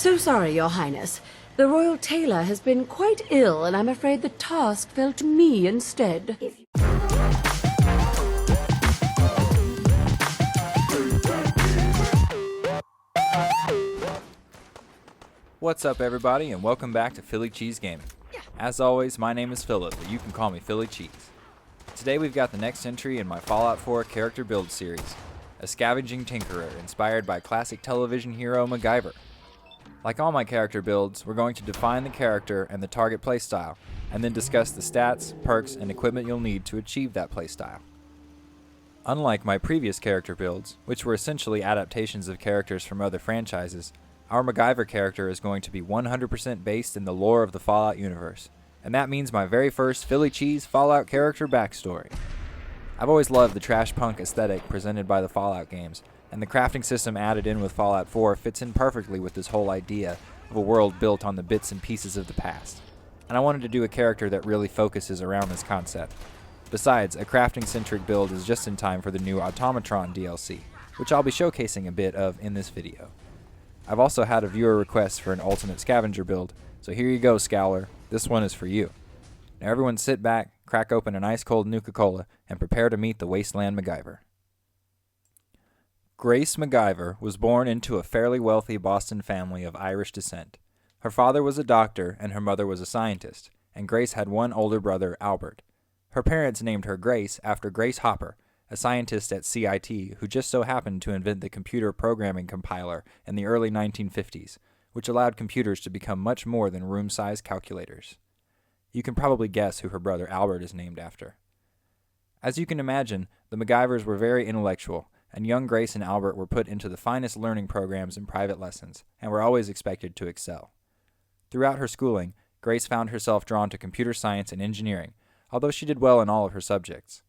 So sorry, Your Highness. The royal tailor has been quite ill, and I'm afraid the task fell to me instead. What's up, everybody, and welcome back to PhillyCheese Gaming. As always, my name is Philip, but you can call me PhillyCheese. Today we've got the next entry in my Fallout 4 character build series, a scavenging tinkerer inspired by classic television hero MacGyver. Like all my character builds, we're going to define the character and the target playstyle, and then discuss the stats, perks, and equipment you'll need to achieve that playstyle. Unlike my previous character builds, which were essentially adaptations of characters from other franchises, our MacGyver character is going to be 100% based in the lore of the Fallout universe, and that means my very first PhillyCheese Fallout character backstory. I've always loved the trash punk aesthetic presented by the Fallout games, and the crafting system added in with Fallout 4 fits in perfectly with this whole idea of a world built on the bits and pieces of the past. And I wanted to do a character that really focuses around this concept. Besides, a crafting-centric build is just in time for the new Automatron DLC, which I'll be showcasing a bit of in this video. I've also had a viewer request for an Ultimate Scavenger build, so here you go, Scowler. This one is for you. Now everyone sit back, crack open an ice-cold Nuka-Cola, and prepare to meet the Wasteland MacGyver. Grace MacGyver was born into a fairly wealthy Boston family of Irish descent. Her father was a doctor and her mother was a scientist, and Grace had one older brother, Albert. Her parents named her Grace after Grace Hopper, a scientist at CIT who just so happened to invent the computer programming compiler in the early 1950s, which allowed computers to become much more than room-sized calculators. You can probably guess who her brother Albert is named after. As you can imagine, the MacGyvers were very intellectual, and young Grace and Albert were put into the finest learning programs and private lessons, and were always expected to excel. Throughout her schooling, Grace found herself drawn to computer science and engineering, although she did well in all of her subjects.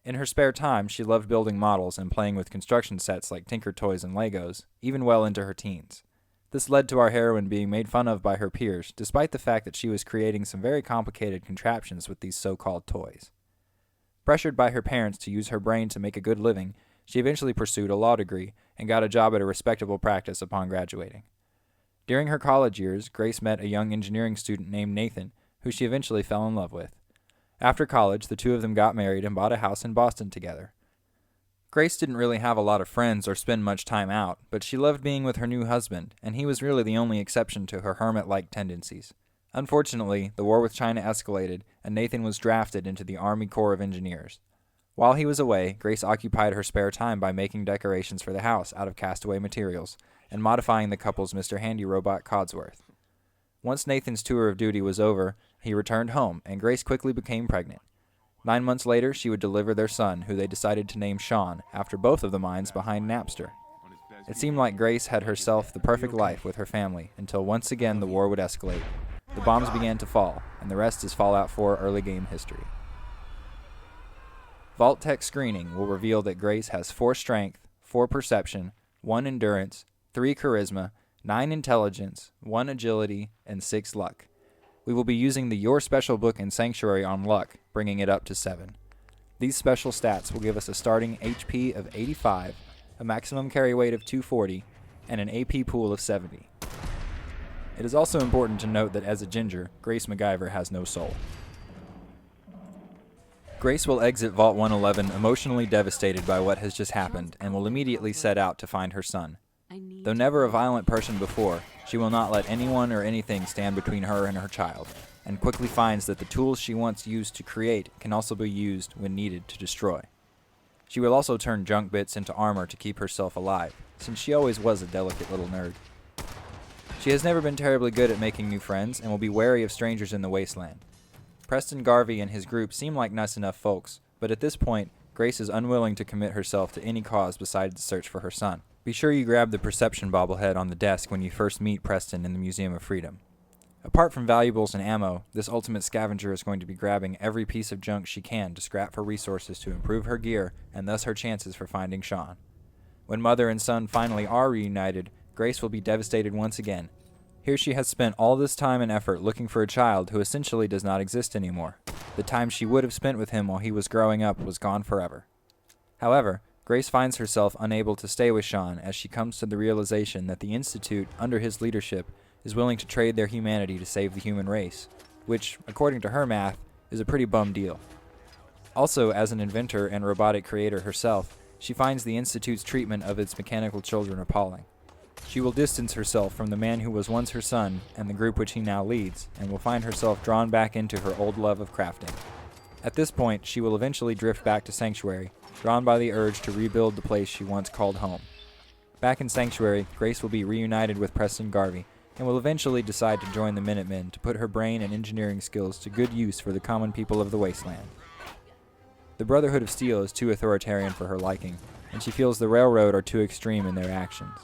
In her spare time, she loved building models and playing with construction sets like Tinker Toys and Legos, even well into her teens. This led to our heroine being made fun of by her peers, despite the fact that she was creating some very complicated contraptions with these so-called toys. Pressured by her parents to use her brain to make a good living, she eventually pursued a law degree and got a job at a respectable practice upon graduating. During her college years, Grace met a young engineering student named Nathan, who she eventually fell in love with. After college, the two of them got married and bought a house in Boston together. Grace didn't really have a lot of friends or spend much time out, but she loved being with her new husband, and he was really the only exception to her hermit-like tendencies. Unfortunately, the war with China escalated, and Nathan was drafted into the Army Corps of Engineers. While he was away, Grace occupied her spare time by making decorations for the house out of castaway materials, and modifying the couple's Mr. Handy robot Codsworth. Once Nathan's tour of duty was over, he returned home, and Grace quickly became pregnant. 9 months later, she would deliver their son, who they decided to name Sean, after both of the minds behind Napster. It seemed like Grace had herself the perfect life with her family, until once again the war would escalate. The bombs began to fall, and the rest is Fallout 4 early game history. Vault Tech screening will reveal that Grace has 4 strength, 4 perception, 1 endurance, 3 charisma, 9 intelligence, 1 agility, and 6 luck. We will be using the Your Special book in Sanctuary on luck, bringing it up to 7. These special stats will give us a starting HP of 85, a maximum carry weight of 240, and an AP pool of 70. It is also important to note that as a ginger, Grace MacGyver has no soul. Grace will exit Vault 111 emotionally devastated by what has just happened, and will immediately set out to find her son. Though never a violent person before, she will not let anyone or anything stand between her and her child, and quickly finds that the tools she once used to create can also be used when needed to destroy. She will also turn junk bits into armor to keep herself alive, since she always was a delicate little nerd. She has never been terribly good at making new friends, and will be wary of strangers in the Wasteland. Preston Garvey and his group seem like nice enough folks, but at this point, Grace is unwilling to commit herself to any cause besides the search for her son. Be sure you grab the perception bobblehead on the desk when you first meet Preston in the Museum of Freedom. Apart from valuables and ammo, this ultimate scavenger is going to be grabbing every piece of junk she can to scrap for resources to improve her gear and thus her chances for finding Sean. When mother and son finally are reunited, Grace will be devastated once again. Here she has spent all this time and effort looking for a child who essentially does not exist anymore. The time she would have spent with him while he was growing up was gone forever. However, Grace finds herself unable to stay with Sean as she comes to the realization that the Institute, under his leadership, is willing to trade their humanity to save the human race, which, according to her math, is a pretty bum deal. Also, as an inventor and robotic creator herself, she finds the Institute's treatment of its mechanical children appalling. She will distance herself from the man who was once her son and the group which he now leads, and will find herself drawn back into her old love of crafting. At this point, she will eventually drift back to Sanctuary, drawn by the urge to rebuild the place she once called home. Back in Sanctuary, Grace will be reunited with Preston Garvey, and will eventually decide to join the Minutemen to put her brain and engineering skills to good use for the common people of the Wasteland. The Brotherhood of Steel is too authoritarian for her liking, and she feels the Railroad are too extreme in their actions.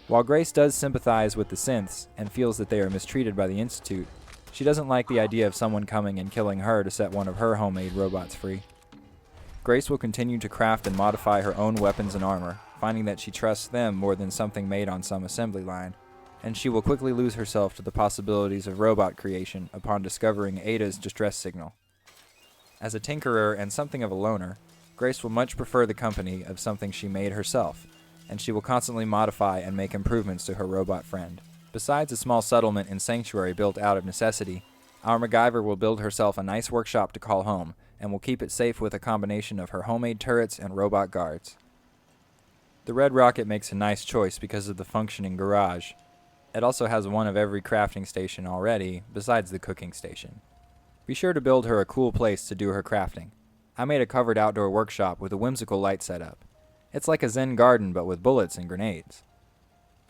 While Grace does sympathize with the synths and feels that they are mistreated by the Institute, she doesn't like the idea of someone coming and killing her to set one of her homemade robots free. Grace will continue to craft and modify her own weapons and armor, finding that she trusts them more than something made on some assembly line, and she will quickly lose herself to the possibilities of robot creation upon discovering Ada's distress signal. As a tinkerer and something of a loner, Grace will much prefer the company of something she made herself, and she will constantly modify and make improvements to her robot friend. Besides a small settlement in Sanctuary built out of necessity, our MacGyver will build herself a nice workshop to call home, and will keep it safe with a combination of her homemade turrets and robot guards. The Red Rocket makes a nice choice because of the functioning garage. It also has one of every crafting station already, besides the cooking station. Be sure to build her a cool place to do her crafting. I made a covered outdoor workshop with a whimsical light setup. It's like a Zen garden but with bullets and grenades.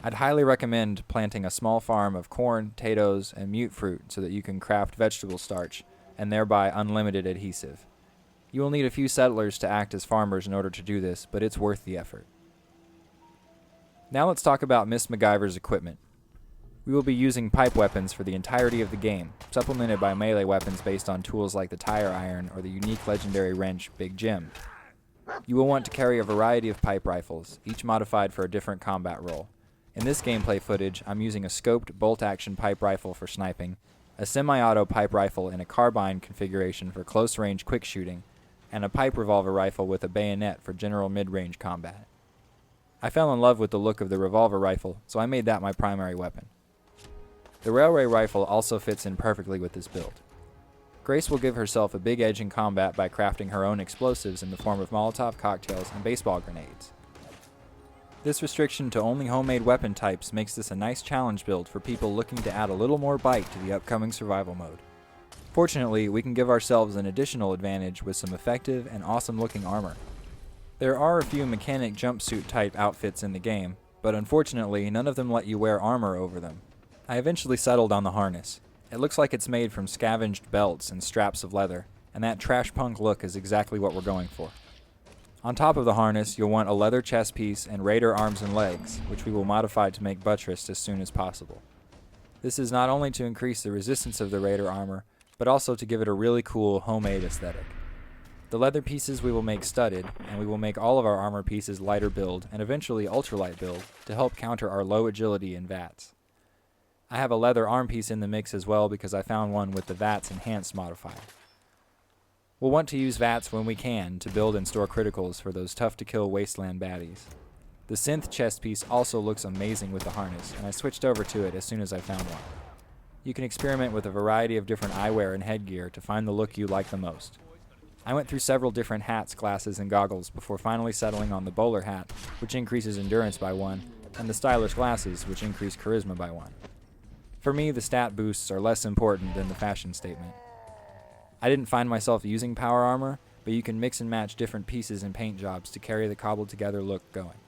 I'd highly recommend planting a small farm of corn, potatoes, and mute fruit so that you can craft vegetable starch, and thereby unlimited adhesive. You will need a few settlers to act as farmers in order to do this, but it's worth the effort. Now let's talk about Miss MacGyver's equipment. We will be using pipe weapons for the entirety of the game, supplemented by melee weapons based on tools like the tire iron or the unique legendary wrench Big Jim. You will want to carry a variety of pipe rifles, each modified for a different combat role. In this gameplay footage, I'm using a scoped bolt-action pipe rifle for sniping, a semi-auto pipe rifle in a carbine configuration for close-range quick shooting, and a pipe revolver rifle with a bayonet for general mid-range combat. I fell in love with the look of the revolver rifle, so I made that my primary weapon. The railway rifle also fits in perfectly with this build. Grace will give herself a big edge in combat by crafting her own explosives in the form of Molotov cocktails and baseball grenades. This restriction to only homemade weapon types makes this a nice challenge build for people looking to add a little more bite to the upcoming survival mode. Fortunately, we can give ourselves an additional advantage with some effective and awesome looking armor. There are a few mechanic jumpsuit type outfits in the game, but unfortunately none of them let you wear armor over them. I eventually settled on the harness. It looks like it's made from scavenged belts and straps of leather, and that trash punk look is exactly what we're going for. On top of the harness, you'll want a leather chest piece and raider arms and legs, which we will modify to make buttressed as soon as possible. This is not only to increase the resistance of the raider armor, but also to give it a really cool homemade aesthetic. The leather pieces we will make studded, and we will make all of our armor pieces lighter build and eventually ultralight build to help counter our low agility in VATS. I have a leather arm piece in the mix as well because I found one with the VATS enhanced modifier. We'll want to use VATS when we can to build and store criticals for those tough to kill wasteland baddies. The synth chest piece also looks amazing with the harness, and I switched over to it as soon as I found one. You can experiment with a variety of different eyewear and headgear to find the look you like the most. I went through several different hats, glasses, and goggles before finally settling on the bowler hat, which increases endurance by 1, and the stylish glasses, which increase charisma by 1. For me, the stat boosts are less important than the fashion statement. I didn't find myself using power armor, but you can mix and match different pieces and paint jobs to carry the cobbled together look going.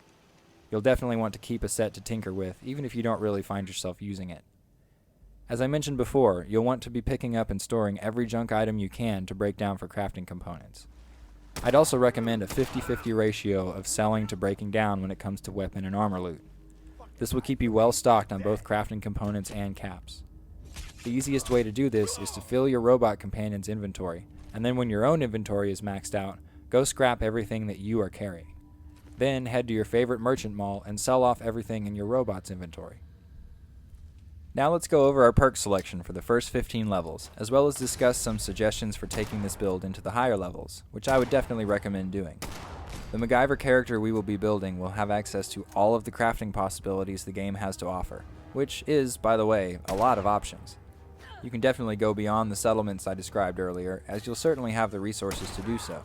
You'll definitely want to keep a set to tinker with, even if you don't really find yourself using it. As I mentioned before, you'll want to be picking up and storing every junk item you can to break down for crafting components. I'd also recommend a 50-50 ratio of selling to breaking down when it comes to weapon and armor loot. This will keep you well stocked on both crafting components and caps. The easiest way to do this is to fill your robot companion's inventory, and then when your own inventory is maxed out, go scrap everything that you are carrying. Then head to your favorite merchant mall and sell off everything in your robot's inventory. Now let's go over our perk selection for the first 15 levels, as well as discuss some suggestions for taking this build into the higher levels, which I would definitely recommend doing. The MacGyver character we will be building will have access to all of the crafting possibilities the game has to offer, which is, by the way, a lot of options. You can definitely go beyond the settlements I described earlier, as you'll certainly have the resources to do so.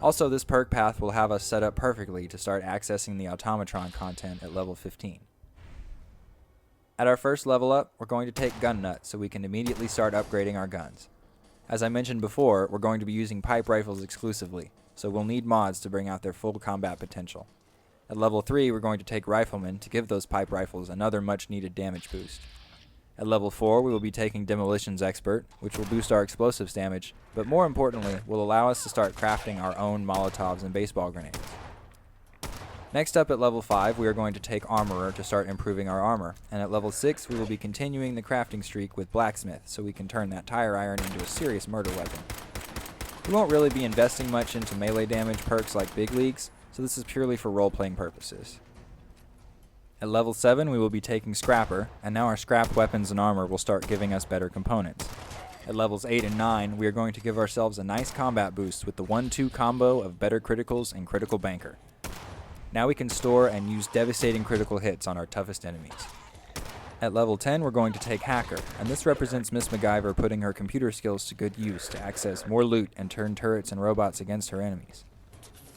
Also, this perk path will have us set up perfectly to start accessing the Automatron content at level 15. At our first level up, we're going to take Gun Nut so we can immediately start upgrading our guns. As I mentioned before, we're going to be using pipe rifles exclusively, so we'll need mods to bring out their full combat potential. At level 3, we're going to take Rifleman to give those pipe rifles another much needed damage boost. At level 4, we will be taking Demolitions Expert, which will boost our explosives damage, but more importantly, will allow us to start crafting our own Molotovs and baseball grenades. Next up at level 5, we are going to take Armorer to start improving our armor, and at level 6, we will be continuing the crafting streak with Blacksmith so we can turn that tire iron into a serious murder weapon. We won't really be investing much into melee damage perks like Big Leagues, so this is purely for role-playing purposes. At level 7, we will be taking Scrapper, and now our scrapped weapons and armor will start giving us better components. At levels 8 and 9, we are going to give ourselves a nice combat boost with the 1-2 combo of better criticals and critical banker. Now we can store and use devastating critical hits on our toughest enemies. At level 10, we're going to take Hacker, and this represents Miss MacGyver putting her computer skills to good use to access more loot and turn turrets and robots against her enemies.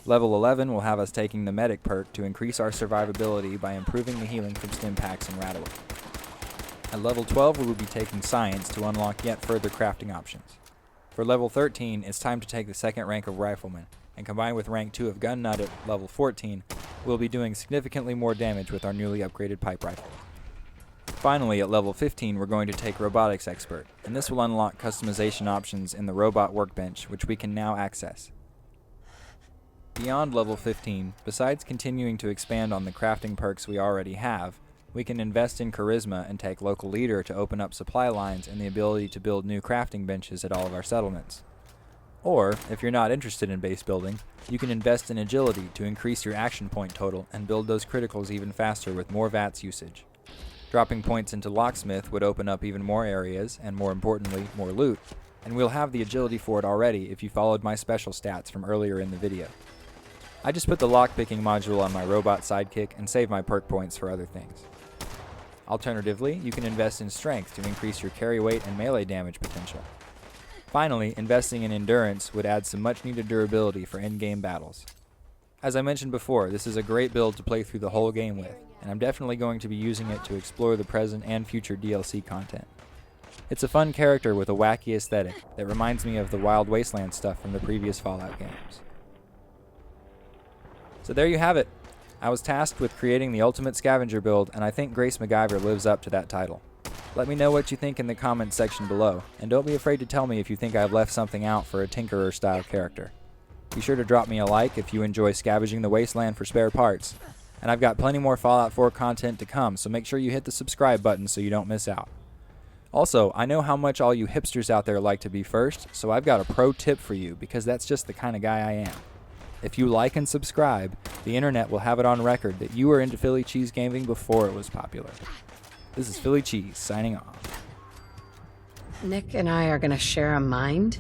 Level 11 will have us taking the Medic perk to increase our survivability by improving the healing from stim packs and Rattle. At level 12 we will be taking Science to unlock yet further crafting options. For level 13 it's time to take the second rank of Rifleman, and combined with rank 2 of Gun Nut at level 14, we'll be doing significantly more damage with our newly upgraded pipe rifle. Finally, at level 15 we're going to take Robotics Expert, and this will unlock customization options in the robot workbench which we can now access. Beyond level 15, besides continuing to expand on the crafting perks we already have, we can invest in Charisma and take Local Leader to open up supply lines and the ability to build new crafting benches at all of our settlements. Or, if you're not interested in base building, you can invest in Agility to increase your action point total and build those criticals even faster with more VATS usage. Dropping points into Locksmith would open up even more areas, and more importantly, more loot, and we'll have the agility for it already if you followed my special stats from earlier in the video. I just put the lockpicking module on my robot sidekick and save my perk points for other things. Alternatively, you can invest in strength to increase your carry weight and melee damage potential. Finally, investing in endurance would add some much needed durability for endgame battles. As I mentioned before, this is a great build to play through the whole game with, and I'm definitely going to be using it to explore the present and future DLC content. It's a fun character with a wacky aesthetic that reminds me of the wild Wasteland stuff from the previous Fallout games. So there you have it. I was tasked with creating the ultimate scavenger build, and I think Grace MacGyver lives up to that title. Let me know what you think in the comments section below, and don't be afraid to tell me if you think I've left something out for a Tinkerer style character. Be sure to drop me a like if you enjoy scavenging the wasteland for spare parts. And I've got plenty more Fallout 4 content to come, so make sure you hit the subscribe button so you don't miss out. Also, I know how much all you hipsters out there like to be first, so I've got a pro tip for you because that's just the kind of guy I am. If you like and subscribe, the internet will have it on record that you were into PhillyCheese Gaming before it was popular. This is PhillyCheese signing off. Nick and I are gonna share a mind?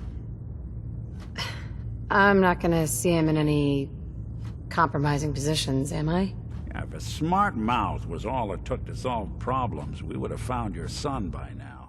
I'm not gonna see him in any compromising positions, am I? Yeah, if a smart mouth was all it took to solve problems, we would have found your son by now.